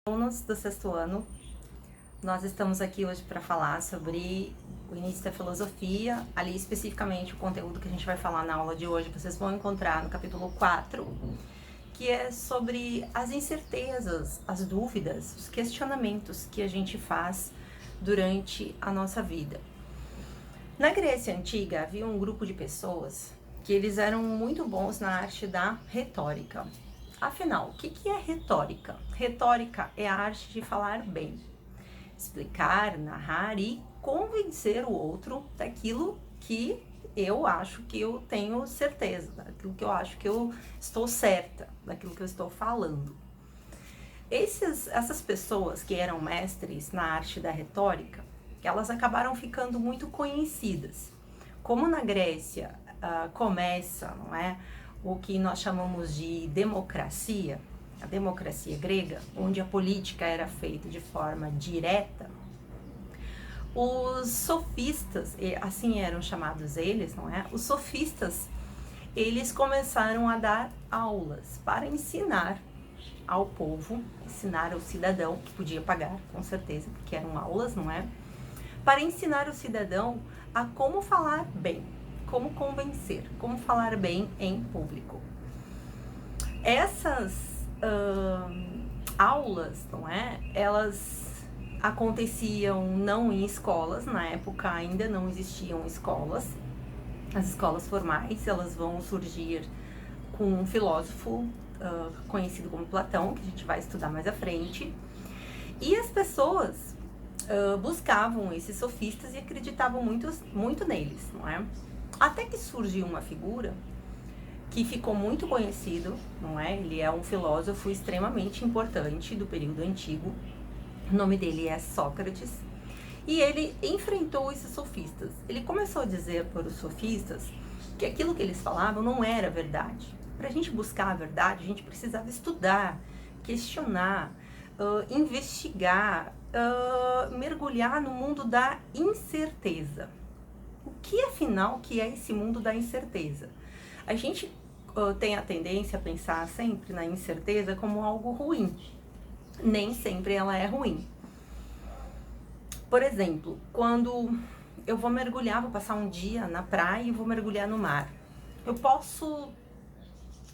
Alunos do sexto ano, nós estamos aqui hoje para falar sobre o início da filosofia, ali especificamente o conteúdo que a gente vai falar na aula de hoje, vocês vão encontrar no capítulo 4, que é sobre as incertezas, as dúvidas, os questionamentos que a gente faz durante a nossa vida. Na Grécia Antiga havia um grupo de pessoas que eles eram muito bons na arte da retórica. Afinal, o que é retórica? Retórica é a arte de falar bem, explicar, narrar e convencer o outro daquilo que eu acho que eu tenho certeza, daquilo que eu acho que eu estou certa, daquilo que eu estou falando. Essas pessoas que eram mestres na arte da retórica, elas acabaram ficando muito conhecidas. Como na Grécia começa, não é, o que nós chamamos de democracia, a democracia grega, onde a política era feita de forma direta, os sofistas, assim eram chamados eles, não é? Os sofistas, eles começaram a dar aulas para ensinar ao povo, ensinar ao cidadão, que podia pagar, com certeza, porque eram aulas, não é? Para ensinar o cidadão a como falar bem, como convencer, como falar bem em público. Essas aulas, não é? Elas aconteciam não em escolas, na época ainda não existiam escolas. As escolas formais, elas vão surgir com um filósofo conhecido como Platão, que a gente vai estudar mais à frente. E as pessoas buscavam esses sofistas e acreditavam muito neles, não é? Até que surgiu uma figura que ficou muito conhecido, não é? Ele é um filósofo extremamente importante do período antigo. O nome dele é Sócrates. E ele enfrentou esses sofistas. Ele começou a dizer para os sofistas que aquilo que eles falavam não era verdade. Para a gente buscar a verdade, a gente precisava estudar, questionar, investigar, mergulhar no mundo da incerteza. O que, afinal, que é esse mundo da incerteza? A gente tem a tendência a pensar sempre na incerteza como algo ruim. Nem sempre ela é ruim. Por exemplo, quando eu vou mergulhar, vou passar um dia na praia e vou mergulhar no mar. Eu posso,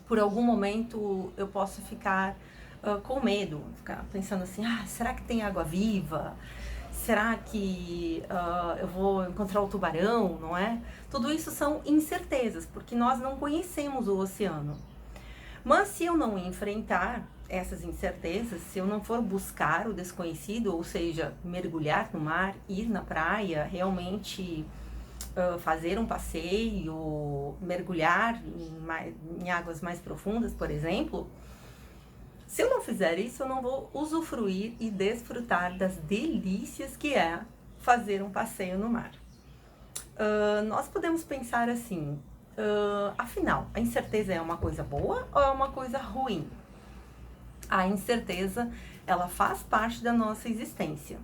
por algum momento, eu posso ficar com medo, ficar pensando assim, será que tem água viva? Será que eu vou encontrar o tubarão, não é? Tudo isso são incertezas, porque nós não conhecemos o oceano. Mas se eu não enfrentar essas incertezas, se eu não for buscar o desconhecido, ou seja, mergulhar no mar, ir na praia, realmente fazer um passeio, mergulhar em águas mais profundas, por exemplo, se eu não fizer isso, eu não vou usufruir e desfrutar das delícias que é fazer um passeio no mar. Nós podemos pensar assim, afinal, a incerteza é uma coisa boa ou é uma coisa ruim? A incerteza, ela faz parte da nossa existência.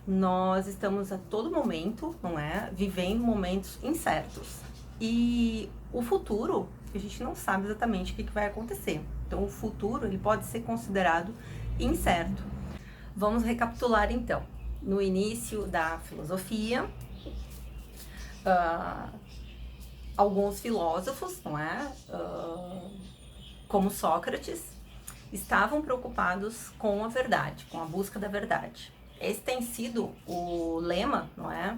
Nós estamos a todo momento, não é, vivendo momentos incertos. E o futuro, a gente não sabe exatamente o que vai acontecer. Então, o futuro, ele pode ser considerado incerto. Vamos recapitular, então. No início da filosofia, alguns filósofos, não é, como Sócrates, estavam preocupados com a verdade, com a busca da verdade. Esse tem sido o lema, não é,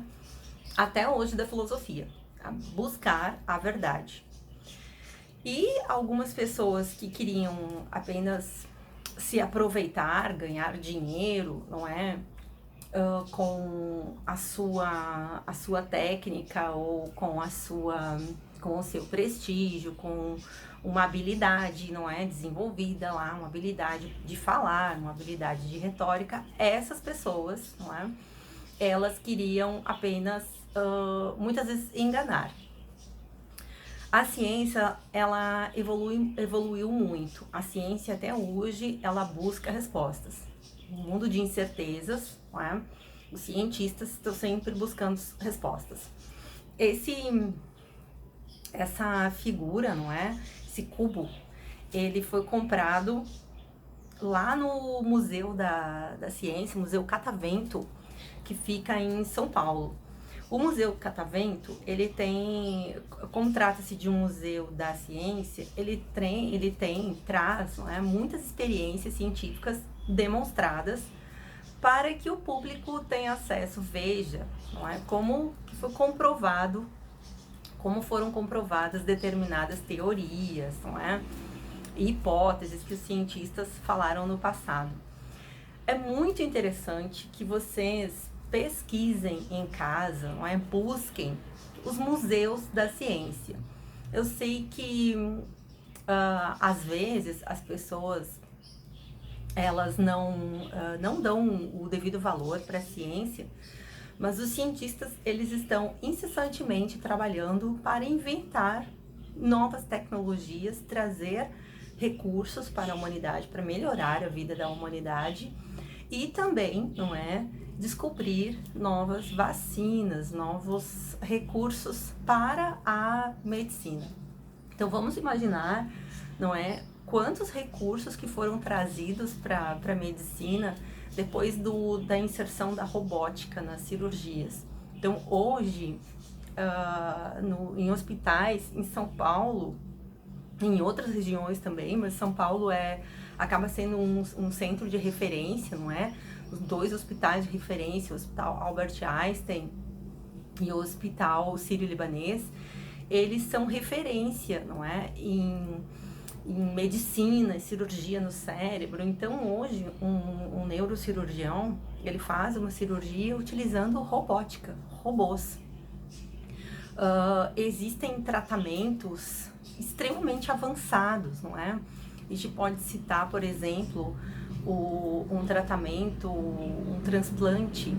até hoje da filosofia, buscar a verdade. E algumas pessoas que queriam apenas se aproveitar, ganhar dinheiro, não é, com a sua técnica ou com o seu prestígio, com uma habilidade, não é, desenvolvida lá, uma habilidade de falar, uma habilidade de retórica, essas pessoas, não é, elas queriam apenas, muitas vezes, enganar. A ciência, ela evoluiu muito. A ciência, até hoje, ela busca respostas. No mundo de incertezas, não é, os cientistas estão sempre buscando respostas. Essa figura, não é, esse cubo, ele foi comprado lá no Museu da Ciência, Museu Catavento, que fica em São Paulo. O Museu Catavento, ele tem, como trata-se de um museu da ciência, traz, não é, muitas experiências científicas demonstradas para que o público tenha acesso, veja, não é, como que foi comprovado, como foram comprovadas determinadas teorias, não é, e hipóteses que os cientistas falaram no passado. É muito interessante que vocês pesquisem em casa, não é? Busquem os museus da ciência. Eu sei que às vezes as pessoas elas não dão o devido valor para a ciência, mas os cientistas eles estão incessantemente trabalhando para inventar novas tecnologias, trazer recursos para a humanidade, para melhorar a vida da humanidade e também, não é, descobrir novas vacinas, novos recursos para a medicina. Então vamos imaginar, não é, quantos recursos que foram trazidos para a medicina depois da inserção da robótica nas cirurgias. Então hoje, em hospitais em São Paulo, em outras regiões também, mas São Paulo acaba sendo um centro de referência, não é? Os 2 hospitais de referência, o Hospital Albert Einstein e o Hospital Sírio-Libanês, eles são referência, não é? Em medicina e cirurgia no cérebro. Então hoje um neurocirurgião, ele faz uma cirurgia utilizando robótica, robôs. Existem tratamentos extremamente avançados, não é? A gente pode citar, por exemplo, um tratamento, um transplante.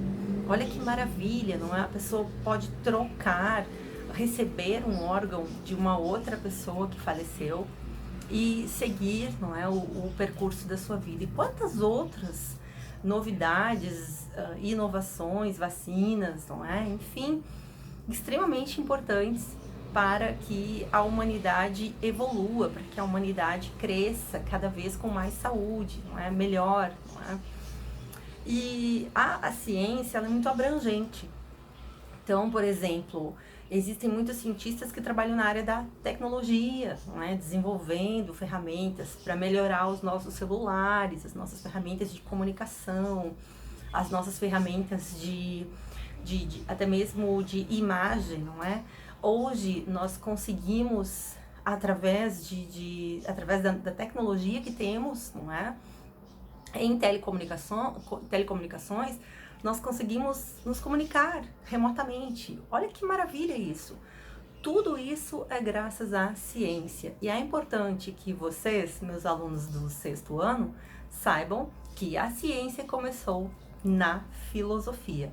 Olha que maravilha, não é? A pessoa pode receber um órgão de uma outra pessoa que faleceu e seguir, não é, o percurso da sua vida. E quantas outras novidades, inovações, vacinas, não é? Enfim, extremamente importantes para que a humanidade evolua, para que a humanidade cresça cada vez com mais saúde, não é? Melhor, não é? E a ciência ela é muito abrangente. Então, por exemplo, existem muitos cientistas que trabalham na área da tecnologia, não é? Desenvolvendo ferramentas para melhorar os nossos celulares, as nossas ferramentas de comunicação, as nossas ferramentas até mesmo de imagem, não é? Hoje nós conseguimos, através da tecnologia que temos, não é? Em telecomunicações, nós conseguimos nos comunicar remotamente. Olha que maravilha isso! Tudo isso é graças à ciência. E é importante que vocês, meus alunos do 6º ano, saibam que a ciência começou na filosofia.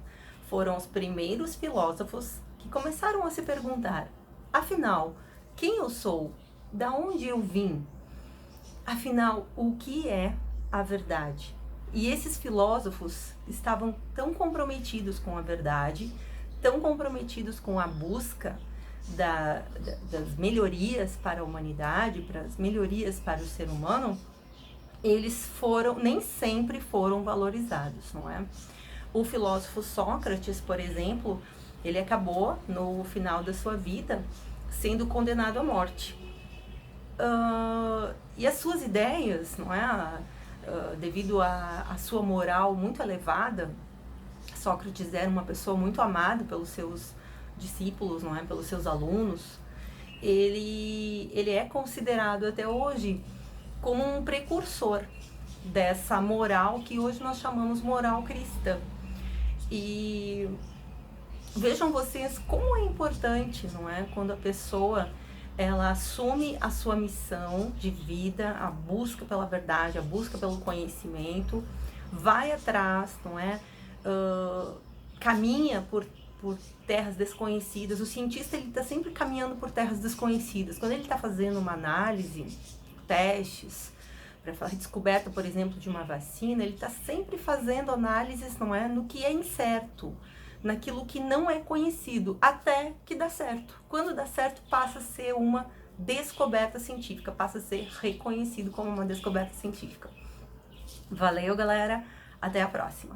Foram os primeiros filósofos que começaram a se perguntar: afinal, quem eu sou? Da onde eu vim? Afinal, o que é a verdade? E esses filósofos estavam tão comprometidos com a verdade, tão comprometidos com a busca das melhorias para a humanidade, para as melhorias para o ser humano, eles nem sempre foram valorizados, não é? O filósofo Sócrates, por exemplo, ele acabou, no final da sua vida, sendo condenado à morte. E as suas ideias, não é? Devido à sua moral muito elevada, Sócrates era uma pessoa muito amada pelos seus discípulos, não é? Pelos seus alunos. Ele é considerado até hoje como um precursor dessa moral que hoje nós chamamos moral cristã. E vejam vocês como é importante, não é? Quando a pessoa ela assume a sua missão de vida, a busca pela verdade, a busca pelo conhecimento, vai atrás, não é? Caminha por terras desconhecidas. O cientista ele está sempre caminhando por terras desconhecidas. Quando ele está fazendo uma análise, testes, para a descoberta, por exemplo, de uma vacina, ele está sempre fazendo análises, não é, no que é incerto, naquilo que não é conhecido, até que dá certo. Quando dá certo, passa a ser uma descoberta científica, passa a ser reconhecido como uma descoberta científica. Valeu, galera. Até a próxima.